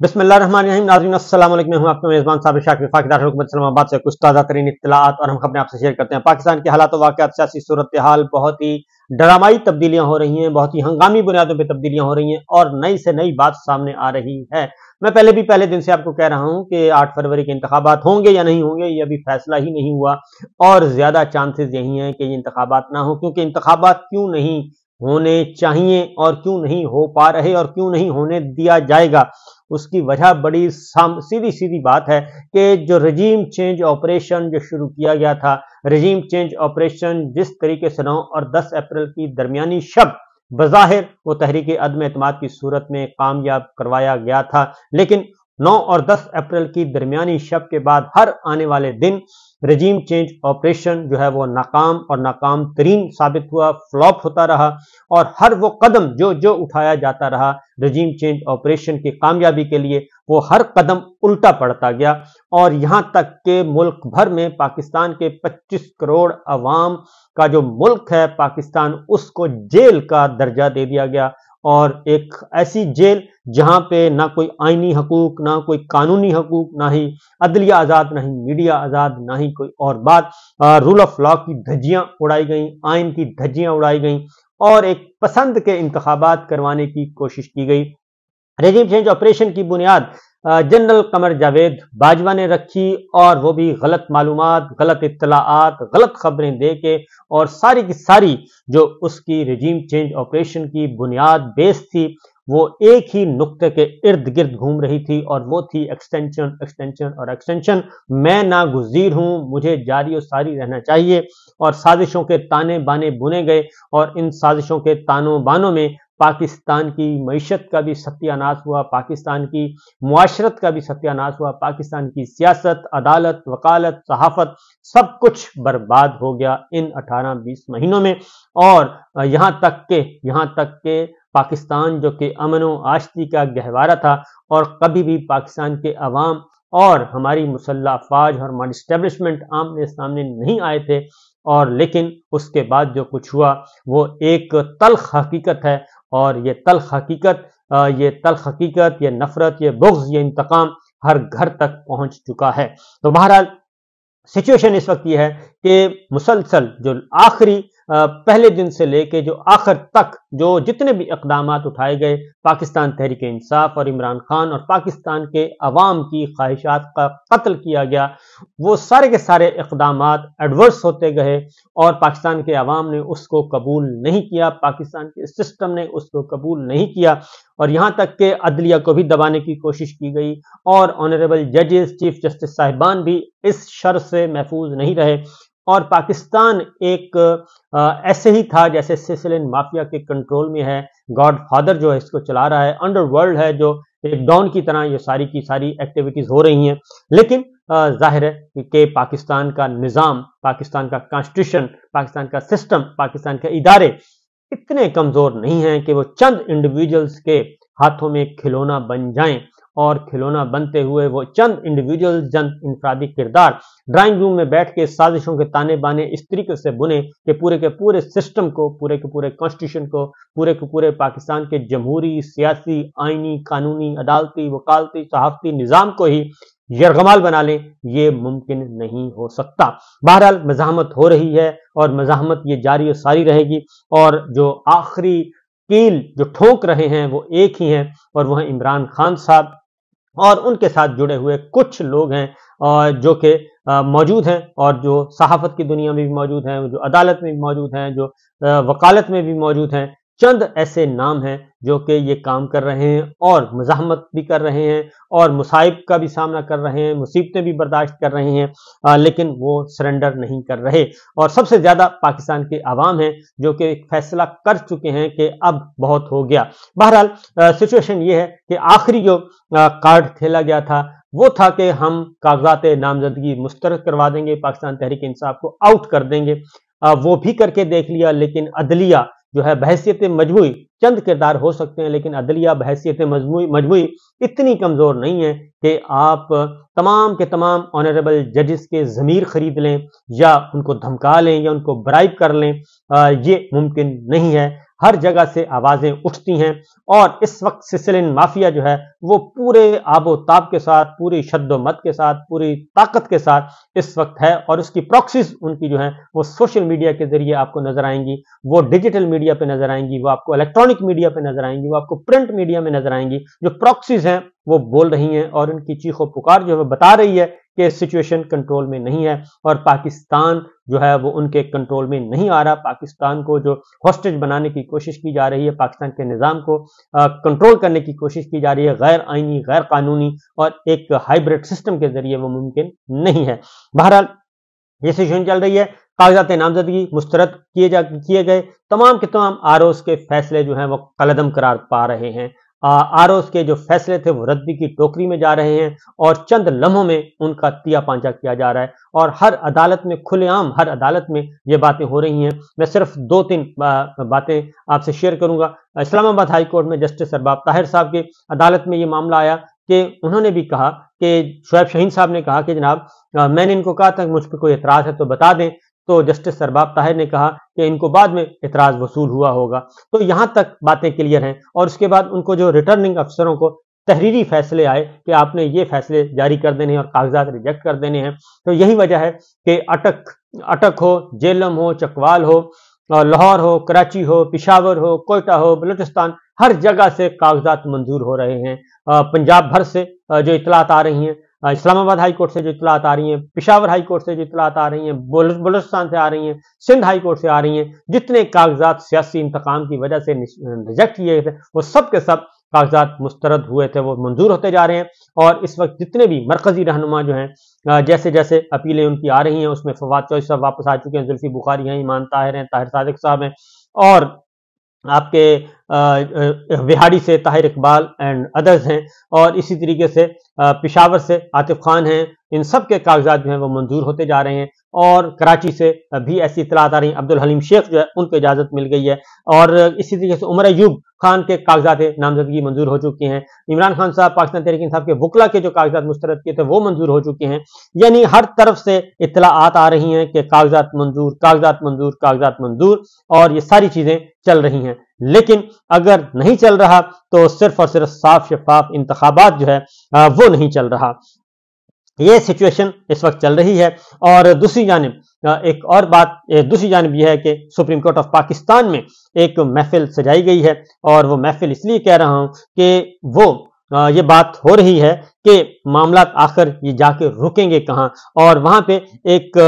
बिस्मिल्लाहिर्रहमानिर्रहीम। नाज़रीन अस्सलाम वालेकुम। मैं हूं आपका मेज़बान साबिर शाकिर वफाकी दारुल हुकूमत इस्लामाबाद से कुछ ताज़ा तरीन इत्तलाआत और हम खबरें आपसे शेयर करते हैं। पाकिस्तान के हालात वाक़यात, सियासी सूरत हाल, बहुत ही ड्रामाई तब्दीलियां हो रही हैं, बहुत ही हंगामी बुनियादों पर तब्दीलियां हो रही हैं और नई से नई बात सामने आ रही है। मैं पहले दिन से आपको कह रहा हूं कि 8 फरवरी के इंतखाबात होंगे या नहीं होंगे, ये अभी फैसला ही नहीं हुआ और ज्यादा चांसेस यही हैं कि ये इंतखाबात ना हो, क्योंकि इंतखाबात क्यों नहीं होने चाहिए और क्यों नहीं हो पा रहे और क्यों नहीं होने दिया जाएगा, उसकी वजह बड़ी सीधी सीधी बात है कि जो रजीम चेंज ऑपरेशन जो शुरू किया गया था, रजीम चेंज ऑपरेशन जिस तरीके से 9 और 10 अप्रैल की दरमियानी शब बज़ाहिर वो तहरीक अदम एतमाद की सूरत में कामयाब करवाया गया था, लेकिन 9 और 10 अप्रैल की दरमियानी शब के बाद हर आने वाले दिन रजीम चेंज ऑपरेशन जो है वो नाकाम और नाकाम तरीन साबित हुआ, फ्लॉप होता रहा और हर वो कदम जो जो उठाया जाता रहा रजीम चेंज ऑपरेशन की कामयाबी के लिए, वो हर कदम उल्टा पड़ता गया और यहां तक कि मुल्क भर में पाकिस्तान के 25 करोड़ अवाम का जो मुल्क है पाकिस्तान, उसको जेल का दर्जा दे दिया गया और एक ऐसी जेल जहां पे ना कोई आईनी हकूक, ना कोई कानूनी हकूक, ना ही अदलिया आजाद, ना ही मीडिया आजाद, ना ही कोई और बात, रूल ऑफ लॉ की धज्जियां उड़ाई गई, आइन की धज्जियां उड़ाई गई और एक पसंद के इंतखाबात करवाने की कोशिश की गई। रजीम चेंज ऑपरेशन की बुनियाद जनरल कमर जावेद बाजवा ने रखी और वो भी गलत मालूमात, गलत इत्तलाआत, गलत खबरें दे के और सारी की सारी जो उसकी रजीम चेंज ऑपरेशन की बुनियाद बेस थी वो एक ही नुक्ते के इर्द गिर्द घूम रही थी और वो थी एक्सटेंशन, एक्सटेंशन और एक्सटेंशन। मैं नागुज़ीर हूं, मुझे जारी और सारी रहना चाहिए और साजिशों के ताने बाने बुने गए और इन साजिशों के तानों बानों में पाकिस्तान की मईशत का भी सत्यानाश हुआ, पाकिस्तान की मुआशरत का भी सत्यानाश हुआ, पाकिस्तान की सियासत, अदालत, वकालत, सहाफत, सब कुछ बर्बाद हो गया इन 18-20 महीनों में। और यहां तक के पाकिस्तान जो कि अमन व आश्ती का गहवारा था और कभी भी पाकिस्तान के अवाम और हमारी मुसल्लह अफवाज और हमारी स्टैब्लिशमेंट आमने सामने नहीं आए थे, और लेकिन उसके बाद जो कुछ हुआ वो एक तल्ख हकीकत है और ये तल्ख हकीकत, ये नफरत, ये बुग़्ज़, ये इंतकाम हर घर तक पहुंच चुका है। तो बहरहाल सिचुएशन इस वक्त ये है कि मुसलसल जो आखिरी पहले दिन से लेके जो आखिर तक जो जितने भी इक़दामात उठाए गए, पाकिस्तान तहरीक इंसाफ और इमरान खान और पाकिस्तान के अवाम की ख्वाहिशात का कत्ल किया गया, वो सारे के सारे इक़दामात एडवर्स होते गए और पाकिस्तान के अवाम ने उसको कबूल नहीं किया, पाकिस्तान के सिस्टम ने उसको कबूल नहीं किया और यहां तक के अदलिया को भी दबाने की कोशिश की गई और ऑनरेबल जजेस, चीफ जस्टिस साहिबान भी इस शर से महफूज नहीं रहे और पाकिस्तान एक ऐसे ही था जैसे सिसिलियन माफिया के कंट्रोल में है। गॉड फादर जो है इसको चला रहा है, अंडरवर्ल्ड है जो एक डॉन की तरह ये सारी की सारी एक्टिविटीज हो रही हैं। लेकिन जाहिर है कि पाकिस्तान का निज़ाम, पाकिस्तान का कॉन्स्टिट्यूशन, पाकिस्तान का सिस्टम, पाकिस्तान के इदारे इतने कमजोर नहीं हैं कि वो चंद इंडिविजुअल्स के हाथों में खिलौना बन जाएं और खिलौना बनते हुए वो चंद इंडिविजुअल, चंद इंफरादी किरदार ड्राइंग रूम में बैठ के साजिशों के ताने बाने इस तरीके से बुने कि पूरे के पूरे सिस्टम को, पूरे के पूरे कॉन्स्टिट्यूशन को, पूरे के पूरे पाकिस्तान के जमहूरी, सियासी, आईनी, कानूनी, अदालती, वकालती, सहाफती निज़ाम को ही यरगमाल बना लें, ये मुमकिन नहीं हो सकता। बहरहाल मज़ाहमत हो रही है और मज़ाहमत ये जारी और सारी रहेगी और जो आखिरी कील जो ठोक रहे हैं वो एक ही हैं और वह इमरान खान साहब और उनके साथ जुड़े हुए कुछ लोग हैं जो कि मौजूद हैं और जो सहाफत की दुनिया में भी मौजूद हैं, जो अदालत में भी मौजूद हैं, जो वकालत में भी मौजूद हैं। चंद ऐसे नाम हैं जो कि ये काम कर रहे हैं और मज़ाहमत भी कर रहे हैं और मुसाइब का भी सामना कर रहे हैं, मुसीबतें भी बर्दाश्त कर रहे हैं, लेकिन वो सरेंडर नहीं कर रहे और सबसे ज्यादा पाकिस्तान के अवाम हैं जो कि एक फैसला कर चुके हैं कि अब बहुत हो गया। बहरहाल सिचुएशन ये है कि आखिरी जो कार्ड खेला गया था वो था कि हम कागजात नामजदगी मुस्तरद करवा देंगे, पाकिस्तान तहरीक इंसाफ को आउट कर देंगे। वो भी करके देख लिया, लेकिन अदलिया जो है बहैसियत मजमूई, चंद किरदार हो सकते हैं लेकिन अदलिया बहैसियत मजमूई इतनी कमजोर नहीं है कि आप तमाम के तमाम ऑनरेबल जजेस के ज़मीर खरीद लें या उनको धमका लें या उनको ब्राइब कर लें, ये मुमकिन नहीं है। हर जगह से आवाजें उठती हैं और इस वक्त सिसिलियन माफिया जो है वो पूरे आबोताब के साथ, पूरी शद्दोमत के साथ, पूरी ताकत के साथ इस वक्त है और उसकी प्रॉक्सीज उनकी जो है वो सोशल मीडिया के जरिए आपको नजर आएंगी, वो डिजिटल मीडिया पे नजर आएंगी, वो आपको इलेक्ट्रॉनिक मीडिया पे नजर आएंगी, वो आपको प्रिंट मीडिया में नजर आएंगी। जो प्रॉक्सीज हैं वो बोल रही हैं और उनकी चीखों पुकार जो है बता रही है कि सिचुएशन कंट्रोल में नहीं है और पाकिस्तान जो है वो उनके कंट्रोल में नहीं आ रहा। पाकिस्तान को जो हॉस्टेज बनाने की कोशिश की जा रही है, पाकिस्तान के निज़ाम को कंट्रोल करने की कोशिश की जा रही है, गैर आईनी, गैर कानूनी और एक हाइब्रिड सिस्टम के जरिए वो मुमकिन नहीं है। बहरहाल ये सिचुएशन चल रही है। कागजात नामजदगी मुस्तरद किए गए तमाम के तमाम आरओस के फैसले जो हैं वो कलअदम करार पा रहे हैं। आरओस के जो फैसले थे वो रद्दी की टोकरी में जा रहे हैं और चंद लम्हों में उनका तिया पांचा किया जा रहा है और हर अदालत में, खुलेआम हर अदालत में ये बातें हो रही हैं। मैं सिर्फ 2-3 बातें आपसे शेयर करूंगा। इस्लामाबाद हाई कोर्ट में जस्टिस अरबाब ताहिर साहब की अदालत में ये मामला आया कि उन्होंने भी कहा कि शुएब शाहीन साहब ने कहा कि जनाब मैंने इनको कहा था मुझ पर कोई एतराज है तो बता दें, तो जस्टिस अरबाब ताहिर ने कहा कि इनको बाद में एतराज वसूल हुआ होगा। तो यहां तक बातें क्लियर हैं और उसके बाद उनको जो रिटर्निंग अफसरों को तहरीरी फैसले आए कि आपने ये फैसले जारी कर देने हैं और कागजात रिजेक्ट कर देने हैं। तो यही वजह है कि अटक हो, जेलम हो, चकवाल हो, लाहौर हो, कराची हो, पिशावर हो, कोयटा हो, बलूचिस्तान, हर जगह से कागजात मंजूर हो रहे हैं। पंजाब भर से जो इतलात आ रही हैं, इस्लामाबाद हाई कोर्ट से जो इतलात आ रही हैं, पिशावर हाई कोर्ट से जो इतलात आ रही हैं, बलूचिस्तान से आ रही हैं, सिंध हाई कोर्ट से आ रही हैं, जितने कागजात सियासी इंतकाम की वजह से रिजेक्ट किए थे वो सब के सब कागजात मुस्तरद हुए थे, वो मंजूर होते जा रहे हैं। और इस वक्त जितने भी मरकजी रहनुमा जो हैं, जैसे जैसे अपीलें उनकी आ रही हैं उसमें फवाद चौधरी साहब वापस आ चुके हैं, जुल्फी बुखारी हैं, ईमान ताहिर हैं, ताहिर सादिक साहब हैं और आपके विहाड़ी से ताहिर इकबाल एंड अदर्स हैं और इसी तरीके से पिशावर से आतिफ खान हैं। इन सब के कागजात जो हैं वो मंजूर होते जा रहे हैं और कराची से भी ऐसी इतलात आ रही हैं। अब्दुल हलीम शेख जो है उनको इजाजत मिल गई है और इसी तरीके से उमर अयूब खान के कागजात नामजदगी मंजूर हो चुके हैं। इमरान खान साहब, पाकिस्तान तहरीक इंसाफ के वकला के जो कागजात मुस्तरद किए थे वो मंजूर हो चुके हैं। यानी हर तरफ से इतलाआत आ रही हैं कि कागजात मंजूर, कागजात मंजूर, कागजात मंजूर और ये सारी चीजें चल रही हैं। लेकिन अगर नहीं चल रहा तो सिर्फ और सिर्फ साफ शफाफ इंतखाबात जो है वो नहीं चल रहा। ये सिचुएशन इस वक्त चल रही है। और दूसरी जानिब एक और बात, दूसरी जानिब यह है कि सुप्रीम कोर्ट ऑफ पाकिस्तान में एक महफिल सजाई गई है और वो महफिल इसलिए कह रहा हूं कि वो ये बात हो रही है कि मामला आखिर ये जाके रुकेंगे कहां और वहां पे एक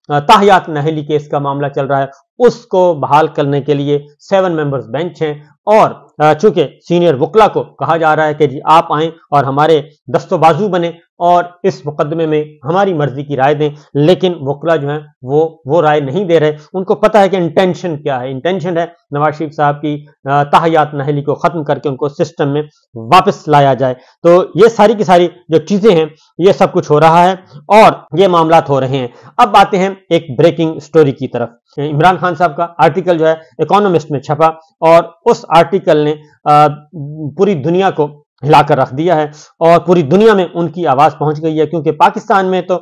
ताहियात नहली केस का मामला चल रहा है, उसको बहाल करने के लिए 7 मेंबर्स बेंच हैं और चूंकि सीनियर वकला को कहा जा रहा है कि जी आप आएं और हमारे दस्तोबाजू बने और इस मुकदमे में हमारी मर्जी की राय दें, लेकिन वकला जो हैं वो राय नहीं दे रहे। उनको पता है कि इंटेंशन क्या है। इंटेंशन है नवाज शरीफ साहब की ताहियात नहली को खत्म करके उनको सिस्टम में वापस लाया जाए। तो ये सारी की सारी जो चीजें हैं ये सब कुछ हो रहा है और ये मामलात हो रहे हैं। अब आते हैं एक ब्रेकिंग स्टोरी की तरफ। इमरान खान साहब का आर्टिकल जो है इकोनॉमिस्ट में छपा और उस आर्टिकल ने पूरी दुनिया को हिलाकर रख दिया है और पूरी दुनिया में उनकी आवाज पहुंच गई है, क्योंकि पाकिस्तान में तो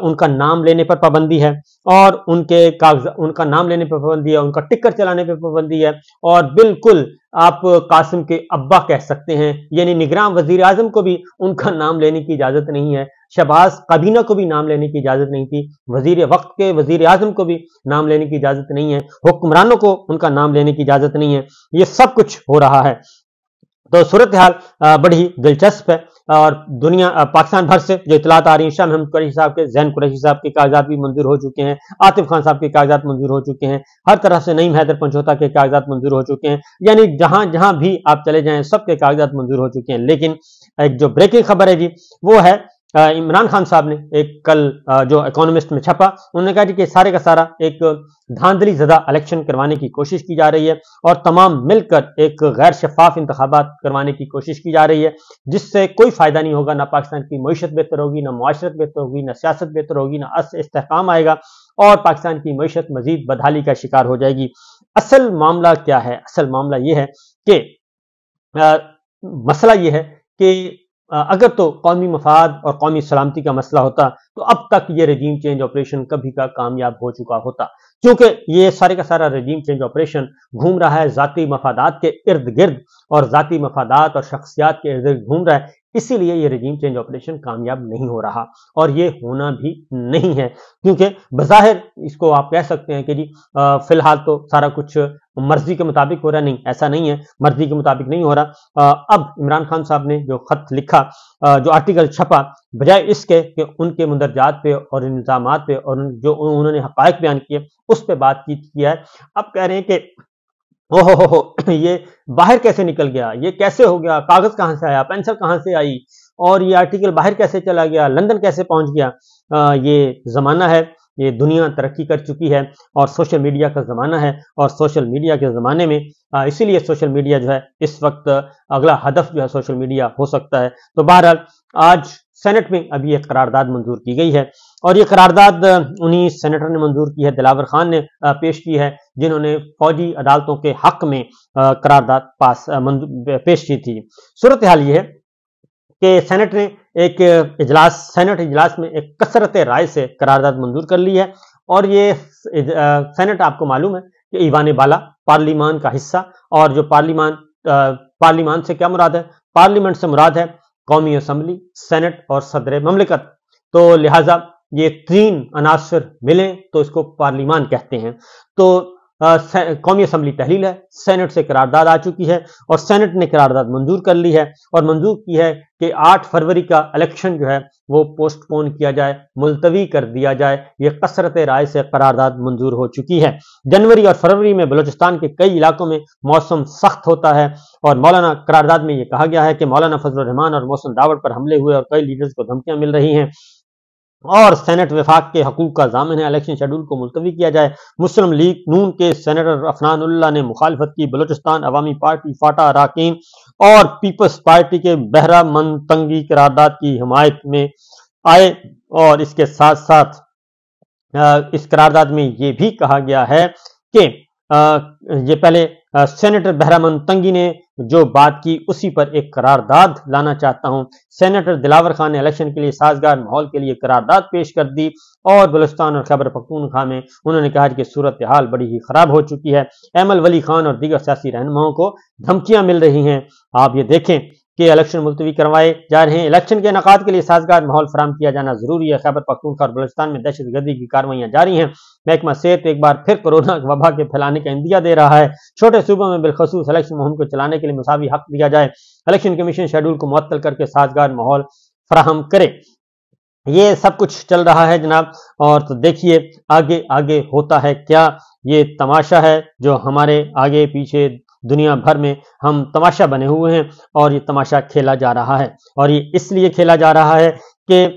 उनका नाम लेने पर पाबंदी है और उनका नाम लेने पर पाबंदी है, उनका टिकर चलाने पर पाबंदी है और बिल्कुल आप कासिम के अब्बा कह सकते हैं, यानी निगरान वजीर आजम को भी उनका नाम लेने की इजाजत नहीं है, शहबाज काबीना को भी नाम लेने की इजाजत नहीं थी, वजीर वक्त के वजीर आजम को भी नाम लेने की इजाजत नहीं है, हुक्मरानों को उनका नाम लेने की इजाजत नहीं है। ये सब कुछ हो रहा है। तो सूरत हाल बड़ी दिलचस्प है और दुनिया पाकिस्तान भर से जो इतलात आ रही है, शाह महमूद कुरैशी साहब के, जैन कुरैशी साहब के कागजात भी मंजूर हो चुके हैं, आतिफ खान साहब के कागजात मंजूर हो चुके हैं, हर तरह से नईम हैदर पंचोता के कागजात मंजूर हो चुके हैं, यानी जहां जहां भी आप चले जाएं सबके कागजात मंजूर हो चुके हैं। लेकिन एक जो ब्रेकिंग खबर है जी वो है इमरान खान साहब ने एक कल जो इकोनॉमिस्ट में छपा, उन्होंने कहा कि सारे का सारा एक धांधली ज़दा इलेक्शन करवाने की कोशिश की जा रही है और तमाम मिलकर एक गैर शफाफ इंतखाबात करवाने की कोशिश की जा रही है, जिससे कोई फायदा नहीं होगा। ना पाकिस्तान की मईशत बेहतर होगी, ना मुआशरत बेहतर होगी, ना सियासत बेहतर होगी, ना इस्तेहकाम आएगा और पाकिस्तान की मईशत मजीद बदहाली का शिकार हो जाएगी। असल मामला क्या है? असल मामला यह है कि मसला यह है कि اگر تو قومی مفاد اور قومی سلامتی کا مسئلہ ہوتا تو اب تک یہ رجیم چینج آپریشن کبھی کا کامیاب ہو چکا ہوتا، کیونکہ یہ سارے کا سارا رجیم چینج آپریشن گھوم رہا ہے ذاتی مفادات کے ارد گرد، اور ذاتی مفادات اور شخصیات کے ارد گرد گھوم رہا ہے، اسی لیے یہ رجیم چینج آپریشن کامیاب نہیں ہو رہا، اور یہ ہونا بھی نہیں ہے، کیونکہ بظاہر اس کو آپ کہہ سکتے ہیں کہ جی فی الحال تو سارا کچھ مرضی کے مطابق ہو رہا، نہیں ایسا نہیں ہے، مرضی کے مطابق نہیں ہو رہا۔ اب عمران خان صاحب نے جو خط لکھا، جو آرٹیکل چھپا، بجائے اس کے کہ ان کے مندرجات پہ اور الزامات پہ اور جو انہوں نے حقائق بیان کیے اس پہ بات کیا ہے، اب کہہ رہے ہیں کہ ہو یہ باہر کیسے نکل گیا، یہ کیسے ہو گیا، کاغذ کہاں سے آیا، پینسل کہاں سے آئی، اور یہ آرٹیکل باہر کیسے چلا گیا، لندن کیسے پہنچ گیا۔ یہ زمانہ ہے، یہ دنیا ترقی کر چکی ہے اور سوشل میڈیا کا زمانہ ہے، اور سوشل میڈیا کے زمانے میں اسی لیے سوشل میڈیا جو ہے اس وقت اگلا ہدف جو ہے سوشل میڈیا ہو سکتا ہے۔ تو بہرحال آج سینٹ میں ابھی ایک قرارداد منظور کی گئی ہے، اور یہ قرارداد انہی سینیٹر نے منظور کی ہے، دلاور خان نے پیش کی ہے، جنہوں نے فوجی عدالتوں کے حق میں قرارداد پیش کی تھی۔ صورتحال یہ ہے کہ سینٹ نے ایک سینٹ اجلاس میں ایک کثرت رائے سے قرارداد منظور کر لی ہے، اور یہ سینٹ آپ کو معلوم ہے کہ ایوان بالا پارلیمان کا حصہ، اور جو پارلیمان سے کیا مراد ہے، پارلیمنٹ سے مراد ہے قومی اسمبلی، سینٹ اور صدر مملکت، تو لہٰذا یہ تین عناصر ملیں تو اس کو پارلیمان کہتے ہیں۔ تو قومی اسمبلی تحلیل ہے، سینٹ سے قرارداد آ چکی ہے، اور سینٹ نے قرارداد منظور کر لی ہے اور منظور کی ہے کہ 8 فروری کا الیکشن جو ہے وہ پوسٹ پون کیا جائے، ملتوی کر دیا جائے۔ یہ کثرت رائے سے قرارداد منظور ہو چکی ہے۔ جنوری اور فروری میں بلوچستان کے کئی علاقوں میں موسم سخت ہوتا ہے، اور مولانا قرارداد میں یہ کہا گیا ہے کہ مولانا فضل الرحمان اور محسن داوڑ پر حملے ہوئے اور کئی لیڈرز کو دھمکیاں مل رہی ہیں، اور سینٹ وفاق کے حقوق کا ضامن ہے، الیکشن شیڈول کو ملتوی کیا جائے۔ مسلم لیگ نون کے سینیٹر عفنان اللہ نے مخالفت کی، بلوچستان عوامی پارٹی فاٹا اراکین اور پیپلز پارٹی کے بحرہ منتنگی قرارداد کی حمایت میں آئے، اور اس کے ساتھ ساتھ اس قرارداد میں یہ بھی کہا گیا ہے کہ یہ پہلے سینیٹر بحرہ منتنگی نے جو بات کی اسی پر ایک قرارداد لانا چاہتا ہوں۔ سینیٹر دلاور خان نے الیکشن کے لیے سازگار ماحول کے لیے قرارداد پیش کر دی، اور بلوچستان اور خیبر پختونخوا میں انہوں نے کہا کہ صورتحال بڑی ہی خراب ہو چکی ہے، ایمل ولی خان اور دیگر سیاسی رہنماؤں کو دھمکیاں مل رہی ہیں۔ آپ یہ دیکھیں کہ الیکشن ملتوی کروائے جا رہے ہیں، الیکشن کے انعقاد کے لیے سازگار ماحول فراہم کیا جانا ضروری ہے۔ خیبر پختونخوا اور بلوچستان میں دہشت گردی کی کارروائیاں جاری ہیں۔ محکمہ صحت ایک بار پھر کورونا وبا کے پھیلانے کا اندیہ دے رہا ہے۔ چھوٹے صوبوں میں بالخصوص الیکشن مہم کو چلانے کے لیے مساوی حق دیا جائے، الیکشن کمیشن شیڈول کو معطل کر کے سازگار ماحول فراہم کرے۔ یہ سب کچھ چل رہا ہے جناب، اور تو دیکھیے آگے آگے ہوتا ہے کیا۔ یہ تماشا ہے جو ہمارے آگے پیچھے دنیا بھر میں ہم تماشا بنے ہوئے ہیں، اور یہ تماشا کھیلا جا رہا ہے، اور یہ اس لیے کھیلا جا رہا ہے کہ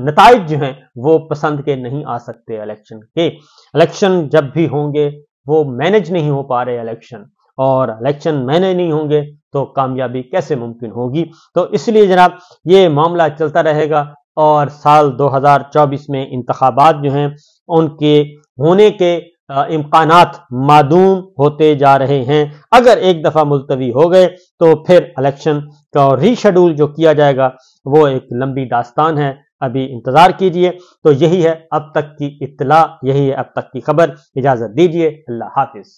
نتائج جو ہیں وہ پسند کے نہیں آ سکتے الیکشن کے۔ الیکشن جب بھی ہوں گے وہ مینج نہیں ہو پا رہے الیکشن، اور الیکشن مینج نہیں ہوں گے تو کامیابی کیسے ممکن ہوگی۔ تو اس لیے جناب یہ معاملہ چلتا رہے گا، اور سال 2024 میں انتخابات جو ہیں ان کے ہونے کے امکانات معدوم ہوتے جا رہے ہیں۔ اگر ایک دفعہ ملتوی ہو گئے تو پھر الیکشن کا ری شیڈول جو کیا جائے گا وہ ایک لمبی داستان ہے، ابھی انتظار کیجئے۔ تو یہی ہے اب تک کی اطلاع، یہی ہے اب تک کی خبر۔ اجازت دیجئے، اللہ حافظ۔